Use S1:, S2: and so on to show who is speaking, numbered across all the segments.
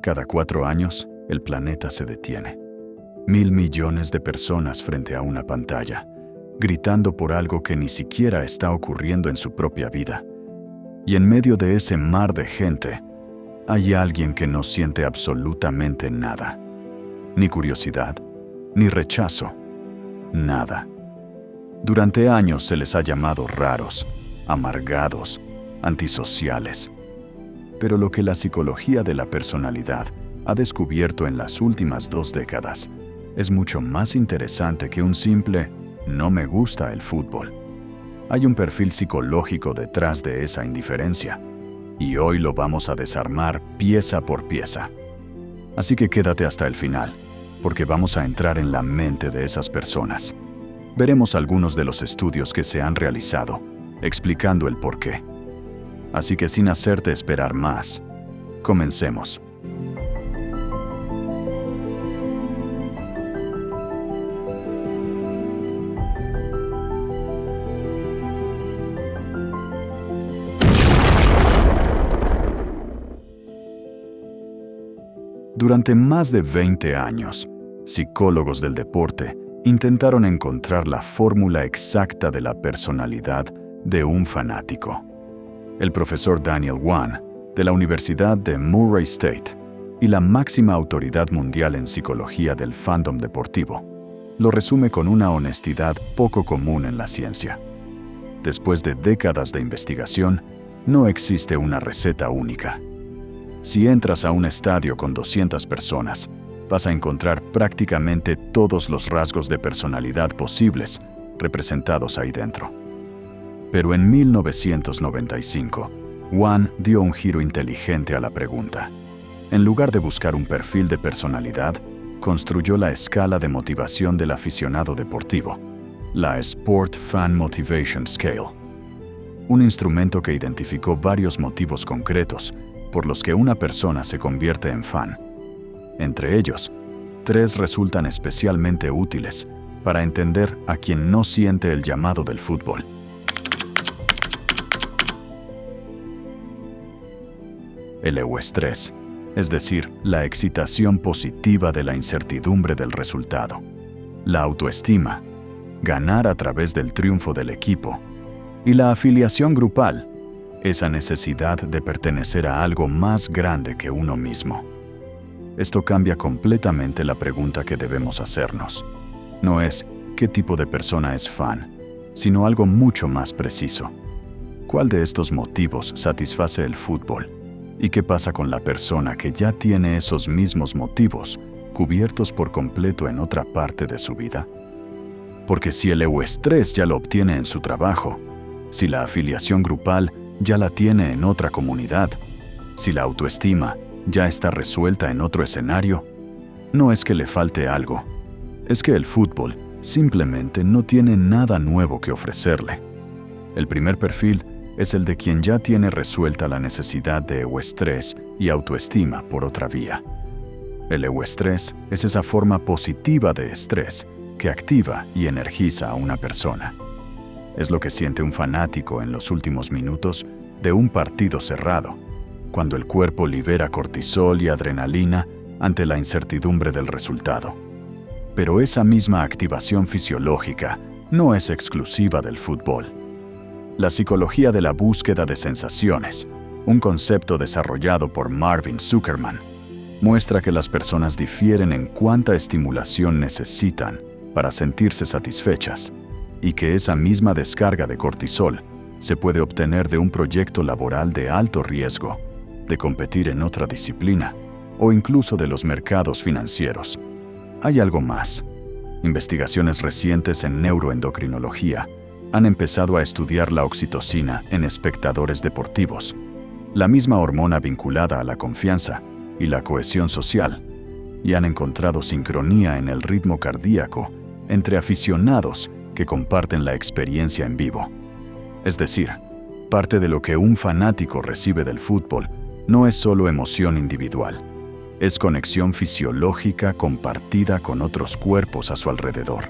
S1: Cada 4 años, el planeta se detiene. 1.000 millones de personas frente a una pantalla, gritando por algo que ni siquiera está ocurriendo en su propia vida. Y en medio de ese mar de gente, hay alguien que no siente absolutamente nada. Ni curiosidad, ni rechazo, nada. Durante años se les ha llamado raros, amargados, antisociales. Pero lo que la psicología de la personalidad ha descubierto en las últimas 2 décadas es mucho más interesante que un simple «no me gusta el fútbol». Hay un perfil psicológico detrás de esa indiferencia, y hoy lo vamos a desarmar pieza por pieza. Así que quédate hasta el final, porque vamos a entrar en la mente de esas personas. Veremos algunos de los estudios que se han realizado, explicando el porqué. Así que sin hacerte esperar más, comencemos. Durante más de 20 años, psicólogos del deporte intentaron encontrar la fórmula exacta de la personalidad de un fanático. El profesor Daniel Wan, de la Universidad de Murray State y la máxima autoridad mundial en psicología del fandom deportivo, lo resume con una honestidad poco común en la ciencia. Después de décadas de investigación, no existe una receta única. Si entras a un estadio con 200 personas, vas a encontrar prácticamente todos los rasgos de personalidad posibles representados ahí dentro. Pero en 1995, Wan dio un giro inteligente a la pregunta. En lugar de buscar un perfil de personalidad, construyó la escala de motivación del aficionado deportivo, la Sport Fan Motivation Scale, un instrumento que identificó varios motivos concretos por los que una persona se convierte en fan. Entre ellos, 3 resultan especialmente útiles para entender a quien no siente el llamado del fútbol. El euestrés, es decir, la excitación positiva de la incertidumbre del resultado. La autoestima, ganar a través del triunfo del equipo. Y la afiliación grupal, esa necesidad de pertenecer a algo más grande que uno mismo. Esto cambia completamente la pregunta que debemos hacernos. No es ¿qué tipo de persona es fan?, sino algo mucho más preciso. ¿Cuál de estos motivos satisface el fútbol? ¿Y qué pasa con la persona que ya tiene esos mismos motivos cubiertos por completo en otra parte de su vida? Porque si el euestrés ya lo obtiene en su trabajo, si la afiliación grupal ya la tiene en otra comunidad, si la autoestima ya está resuelta en otro escenario, no es que le falte algo, es que el fútbol simplemente no tiene nada nuevo que ofrecerle. El primer perfil es el de quien ya tiene resuelta la necesidad de euestrés y autoestima por otra vía. El euestrés es esa forma positiva de estrés que activa y energiza a una persona. Es lo que siente un fanático en los últimos minutos de un partido cerrado, cuando el cuerpo libera cortisol y adrenalina ante la incertidumbre del resultado. Pero esa misma activación fisiológica no es exclusiva del fútbol. La psicología de la búsqueda de sensaciones, un concepto desarrollado por Marvin Zuckerman, muestra que las personas difieren en cuánta estimulación necesitan para sentirse satisfechas, y que esa misma descarga de cortisol se puede obtener de un proyecto laboral de alto riesgo, de competir en otra disciplina, o incluso de los mercados financieros. Hay algo más. Investigaciones recientes en neuroendocrinología han empezado a estudiar la oxitocina en espectadores deportivos, la misma hormona vinculada a la confianza y la cohesión social, y han encontrado sincronía en el ritmo cardíaco entre aficionados que comparten la experiencia en vivo. Es decir, parte de lo que un fanático recibe del fútbol no es solo emoción individual, es conexión fisiológica compartida con otros cuerpos a su alrededor.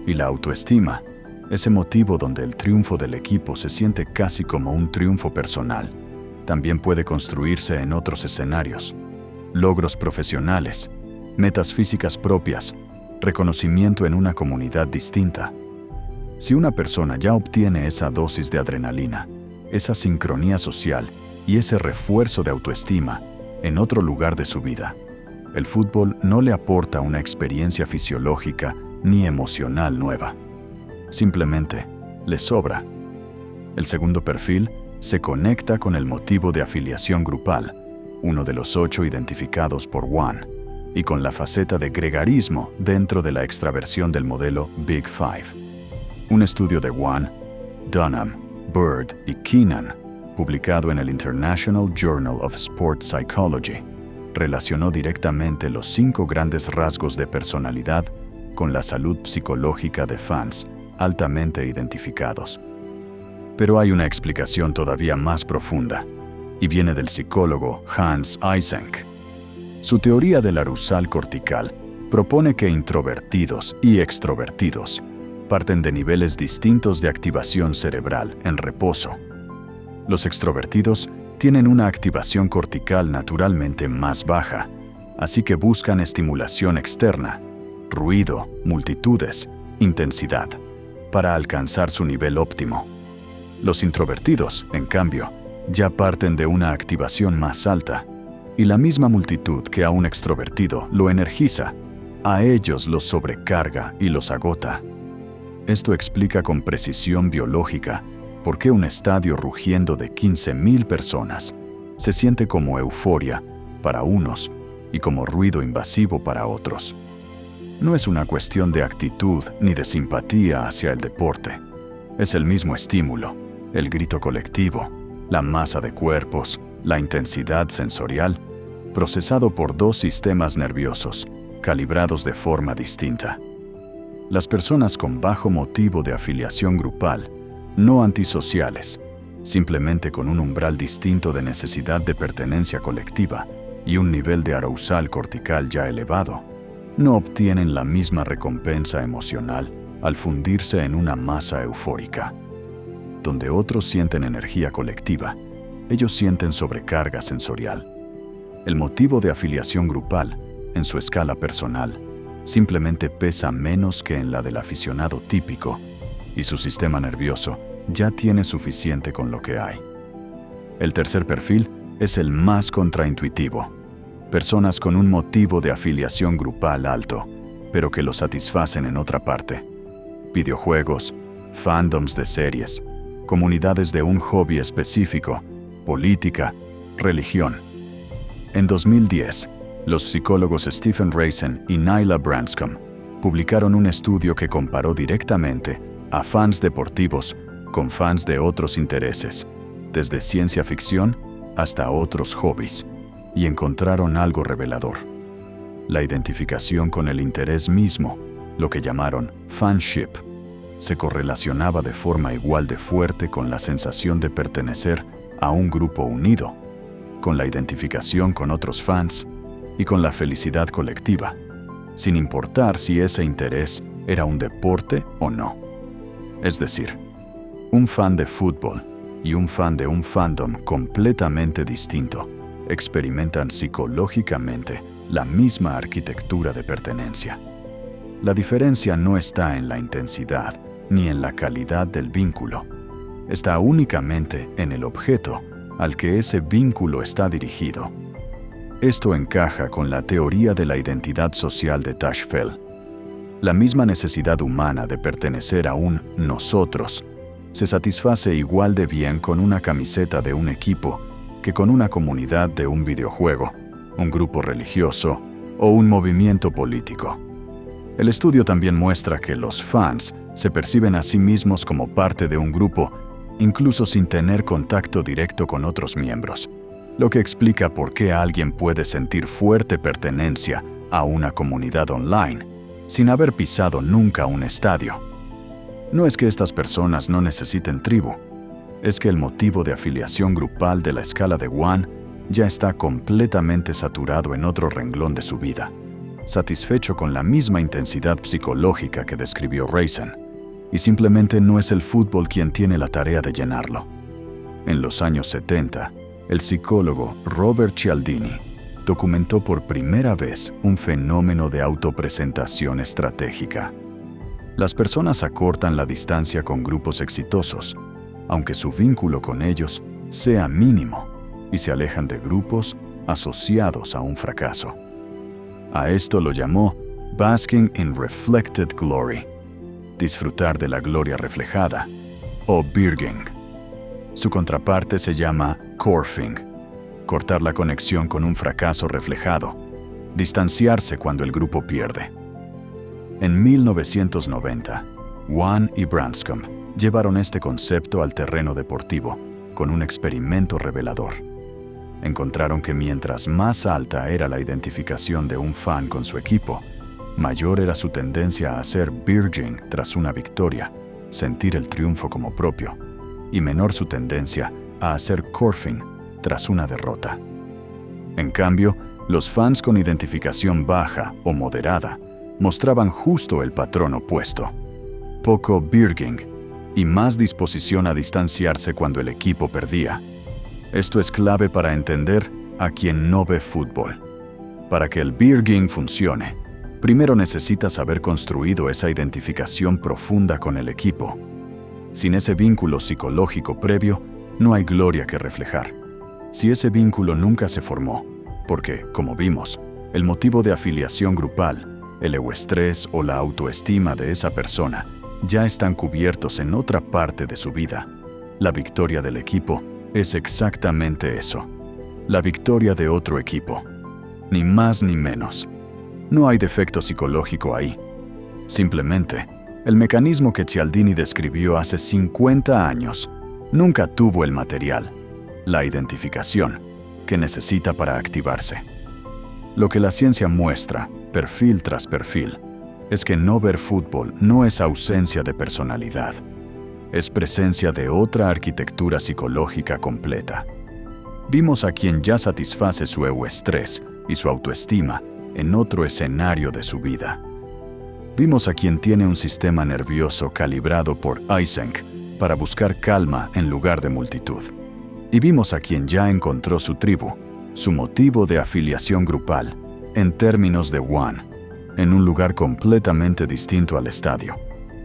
S1: Y la autoestima, ese motivo donde el triunfo del equipo se siente casi como un triunfo personal, también puede construirse en otros escenarios. logros profesionales, metas físicas propias, reconocimiento en una comunidad distinta. Si una persona ya obtiene esa dosis de adrenalina, esa sincronía social y ese refuerzo de autoestima en otro lugar de su vida, el fútbol no le aporta una experiencia fisiológica ni emocional nueva. Simplemente le sobra. El segundo perfil se conecta con el motivo de afiliación grupal, uno de los 8 identificados por Wan, y con la faceta de gregarismo dentro de la extraversión del modelo Big Five. Un estudio de Wan, Dunham, Bird y Keenan, publicado en el International Journal of Sport Psychology, relacionó directamente los 5 grandes rasgos de personalidad con la salud psicológica de fans altamente identificados. Pero hay una explicación todavía más profunda, y viene del psicólogo Hans Eysenck. Su teoría del arousal cortical propone que introvertidos y extrovertidos parten de niveles distintos de activación cerebral en reposo. Los extrovertidos tienen una activación cortical naturalmente más baja, así que buscan estimulación externa, ruido, multitudes, intensidad, para alcanzar su nivel óptimo. Los introvertidos, en cambio, ya parten de una activación más alta, y la misma multitud que a un extrovertido lo energiza, a ellos los sobrecarga y los agota. Esto explica con precisión biológica por qué un estadio rugiendo de 15,000 personas se siente como euforia para unos y como ruido invasivo para otros. No es una cuestión de actitud ni de simpatía hacia el deporte. Es el mismo estímulo, el grito colectivo, la masa de cuerpos, la intensidad sensorial, procesado por 2 sistemas nerviosos, calibrados de forma distinta. Las personas con bajo motivo de afiliación grupal, no antisociales, simplemente con un umbral distinto de necesidad de pertenencia colectiva y un nivel de arousal cortical ya elevado, no obtienen la misma recompensa emocional al fundirse en una masa eufórica. Donde otros sienten energía colectiva, ellos sienten sobrecarga sensorial. El motivo de afiliación grupal, en su escala personal, simplemente pesa menos que en la del aficionado típico, y su sistema nervioso ya tiene suficiente con lo que hay. El tercer perfil es el más contraintuitivo. Personas con un motivo de afiliación grupal alto, pero que lo satisfacen en otra parte. Videojuegos, fandoms de series, comunidades de un hobby específico, política, religión. En 2010, los psicólogos Stephen Raisin y Nyla Branscombe publicaron un estudio que comparó directamente a fans deportivos con fans de otros intereses, desde ciencia ficción hasta otros hobbies, y encontraron algo revelador. La identificación con el interés mismo, lo que llamaron fanship, se correlacionaba de forma igual de fuerte con la sensación de pertenecer a un grupo unido, con la identificación con otros fans y con la felicidad colectiva, sin importar si ese interés era un deporte o no. Es decir, un fan de fútbol y un fan de un fandom completamente distinto experimentan psicológicamente la misma arquitectura de pertenencia. La diferencia no está en la intensidad ni en la calidad del vínculo. Está únicamente en el objeto al que ese vínculo está dirigido. Esto encaja con la teoría de la identidad social de Tajfel. La misma necesidad humana de pertenecer a un nosotros se satisface igual de bien con una camiseta de un equipo que con una comunidad de un videojuego, un grupo religioso o un movimiento político. El estudio también muestra que los fans se perciben a sí mismos como parte de un grupo, incluso sin tener contacto directo con otros miembros, lo que explica por qué alguien puede sentir fuerte pertenencia a una comunidad online, sin haber pisado nunca un estadio. No es que estas personas no necesiten tribu, es que el motivo de afiliación grupal de la escala de Wan ya está completamente saturado en otro renglón de su vida, satisfecho con la misma intensidad psicológica que describió Raisin, y simplemente no es el fútbol quien tiene la tarea de llenarlo. En los años 70, el psicólogo Robert Cialdini documentó por primera vez un fenómeno de autopresentación estratégica. Las personas acortan la distancia con grupos exitosos, aunque su vínculo con ellos sea mínimo, y se alejan de grupos asociados a un fracaso. A esto lo llamó basking in reflected glory, disfrutar de la gloria reflejada, o birging. Su contraparte se llama corfing, cortar la conexión con un fracaso reflejado, distanciarse cuando el grupo pierde. En 1990, Wan y Branscombe llevaron este concepto al terreno deportivo con un experimento revelador. Encontraron que mientras más alta era la identificación de un fan con su equipo, mayor era su tendencia a hacer birging tras una victoria, sentir el triunfo como propio, y menor su tendencia a hacer corfing tras una derrota. En cambio, los fans con identificación baja o moderada mostraban justo el patrón opuesto: poco birging y más disposición a distanciarse cuando el equipo perdía. Esto es clave para entender a quien no ve fútbol. Para que el birging funcione, primero necesitas haber construido esa identificación profunda con el equipo. Sin ese vínculo psicológico previo, no hay gloria que reflejar. Si ese vínculo nunca se formó, porque, como vimos, el motivo de afiliación grupal, el euestrés o la autoestima de esa persona ya están cubiertos en otra parte de su vida, la victoria del equipo es exactamente eso: la victoria de otro equipo. Ni más ni menos. No hay defecto psicológico ahí. Simplemente, el mecanismo que Cialdini describió hace 50 años nunca tuvo el material, la identificación, que necesita para activarse. Lo que la ciencia muestra, perfil tras perfil, es que no ver fútbol no es ausencia de personalidad. Es presencia de otra arquitectura psicológica completa. Vimos a quien ya satisface su euestrés y su autoestima en otro escenario de su vida. Vimos a quien tiene un sistema nervioso calibrado por Eysenck para buscar calma en lugar de multitud. Y vimos a quien ya encontró su tribu, su motivo de afiliación grupal, en términos de Wan, en un lugar completamente distinto al estadio.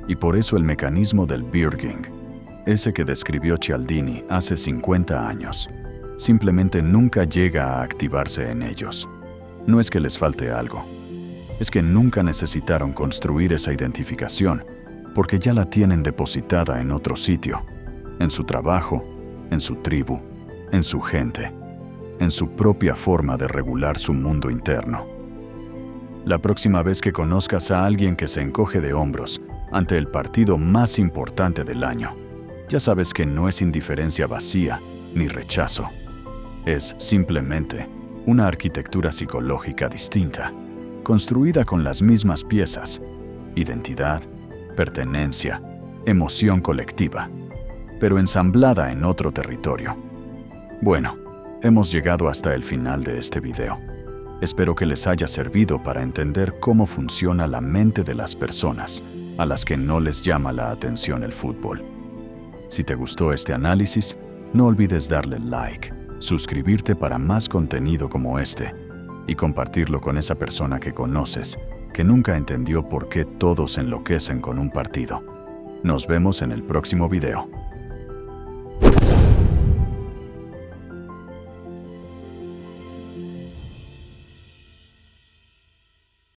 S1: Y por eso el mecanismo del birging, ese que describió Cialdini hace 50 años, simplemente nunca llega a activarse en ellos. No es que les falte algo, es que nunca necesitaron construir esa identificación, porque ya la tienen depositada en otro sitio, en su trabajo, en su tribu, en su gente, en su propia forma de regular su mundo interno. La próxima vez que conozcas a alguien que se encoge de hombros ante el partido más importante del año, ya sabes que no es indiferencia vacía ni rechazo. Es simplemente una arquitectura psicológica distinta, construida con las mismas piezas: identidad, pertenencia, emoción colectiva, pero ensamblada en otro territorio. Bueno, hemos llegado hasta el final de este video. Espero que les haya servido para entender cómo funciona la mente de las personas a las que no les llama la atención el fútbol. Si te gustó este análisis, no olvides darle like, suscribirte para más contenido como este y compartirlo con esa persona que conoces que nunca entendió por qué todos enloquecen con un partido. Nos vemos en el próximo video.